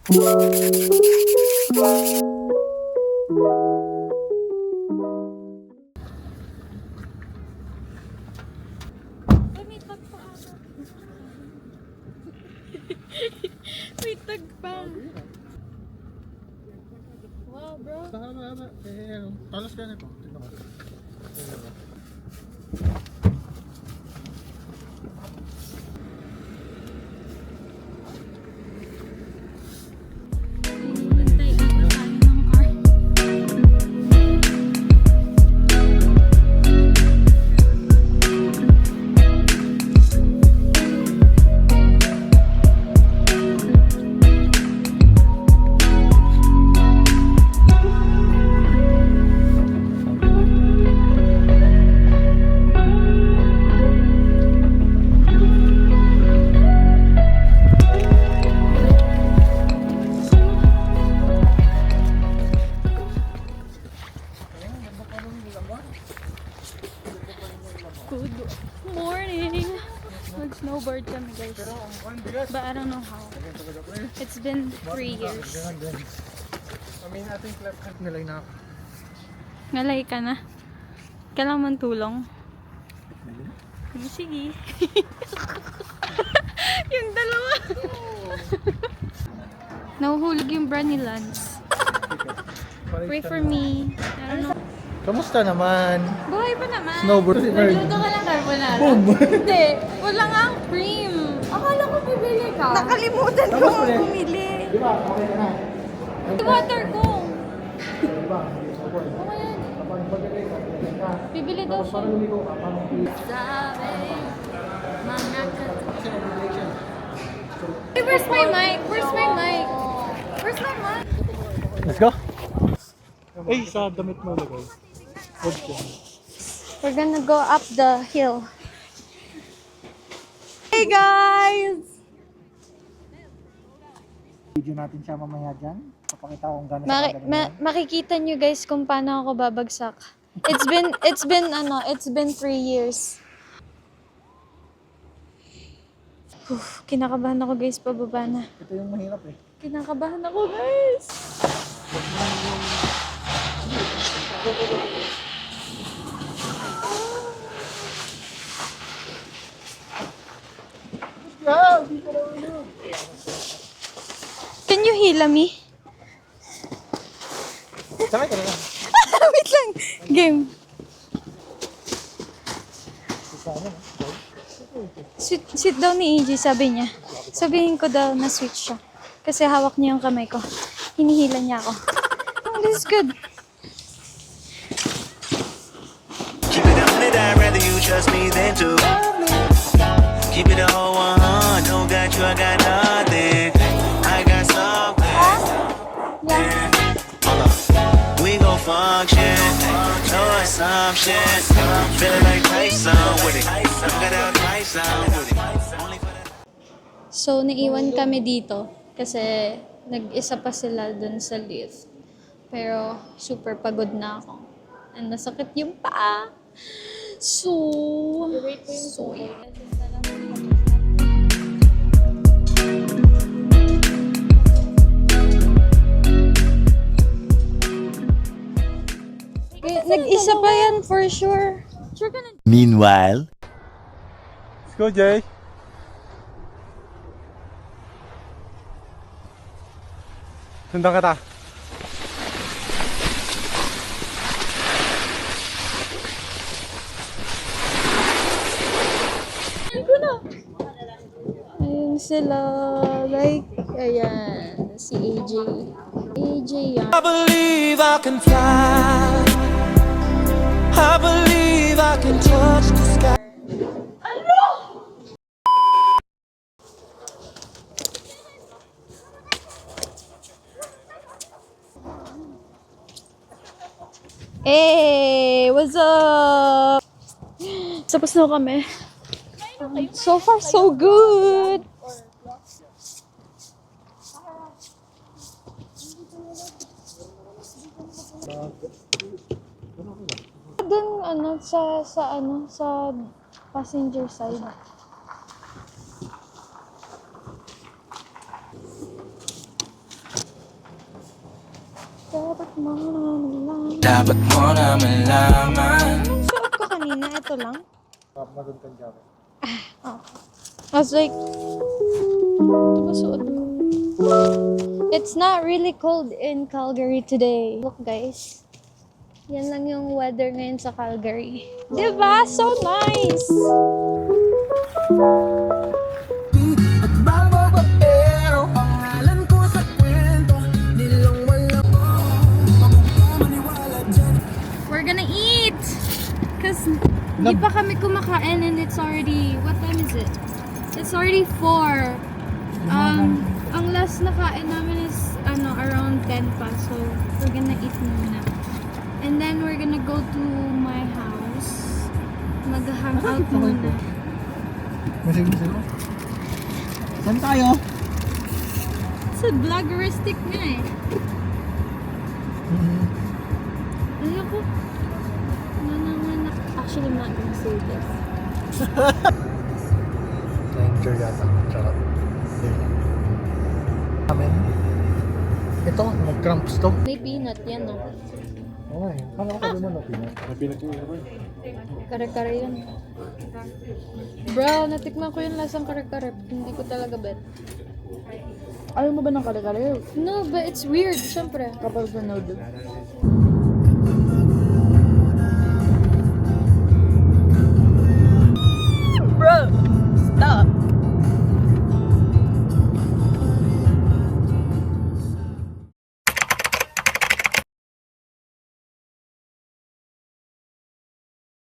May tag pa ako. May tag pa. Wow, bro. Haba. Talas ka na ito. Tignan mo. Hintay ata tayo ng car. Good morning! Mag-snowboard kami, guys. But I don't know how. It's been 3 years. Amin natin left hand nilay na ako. Ngalay ka na? Kailangan man tulong? Sige. Yung dalawa. Nahuhulog yung bra ni Lance. Pray for me. I don't know. Kamusta naman? Buhay pa naman. Snowboard si Nerd. Nagluto ka ng carbonara? Boom! Hindi. Wala nga ang cream. Akala ko bibili ka. Nakalimutan ko bumili. Di ba? Okay ka na. Water ko. Di ba? Ano yan? Kapag pagkakay ka, Bibili daw siya. parang hindi ko ka, parang Sabi, mga Hey, where's my mic? Where's my mic? Where's my mic? Let's go! Ay, sa damit mo lagay. Huwag yan. We're gonna go up the hill. Hey guys! Video natin siya mamaya dyan. Papakita ko kung gano'n siya kaganda. Makikita nyo guys kung paano ako babagsak. It's been 3 years. Kinakabahan ako guys, pababa na. Ito yung mahirap eh. Kinakabahan ako guys. Can you heal me? Sakay ka na lang. Wait lang. Game. Sit down ni EJ, sabi niya. Sabihin ko daw na switch siya. Kasi hawak niya yung kamay ko. Hinihila niya ako. Oh, this is good. Keep it on it, I'd rather you trust me than to keep it a whole 100. Don't got you, I got nothing. I got something. Yeah. Hold up. We gon' function. No assumptions. Feeling like Tyson with it. Got out Tyson with it. Only for that. So, naiwan kami dito. Kasi nag-isa pa sila dun sa lift. Pero, super pagod na ako. And nasakit yung paa. So, yeah. Nag-isa pa yan for sure. Sure ka na. Meanwhile, Let's go, Jay! Sundan ka ta. Ayun sila. Like, ayan. Si AJ. AJ yan. I believe I can fly. I believe I can touch the sky. Hey! What's up? Tapos na kami. So far, so good! Doon, sa passenger side. Dapat mo naman lang. Dapat mo na malaman. Anong suot ko kanina? Ito lang? Magandang kang jacket. I was like, ito ba suot ko? It's not really cold in Calgary today. Look guys. Yan lang yung weather ngayon sa Calgary. Diba? So nice! We're gonna eat! Cause hindi pa kami kumakain and it's already, what time is it? It's already 4. Ang last na kain namin is around 10 pa. So we're gonna eat muna. And then we're gonna go to my house. Mag-hang out muna. Masig mo sila? Saan tayo? Sa vlogeristic nga eh. Ayoko. Actually, I'm not gonna say this. Na-enjoy yata. Tsaka. Amen. Ito, nag-cramps to. May peanut yan, no? Oo eh. Paano ka naman na pinag? May pinag yung iba eh. Kare-kare yan. Bro, natikman ko yung lasang kare-kare. Hindi ko talaga bet. Ayaw mo ba ng kare-kare? No, but it's weird, syempre. Kapag sa noodle.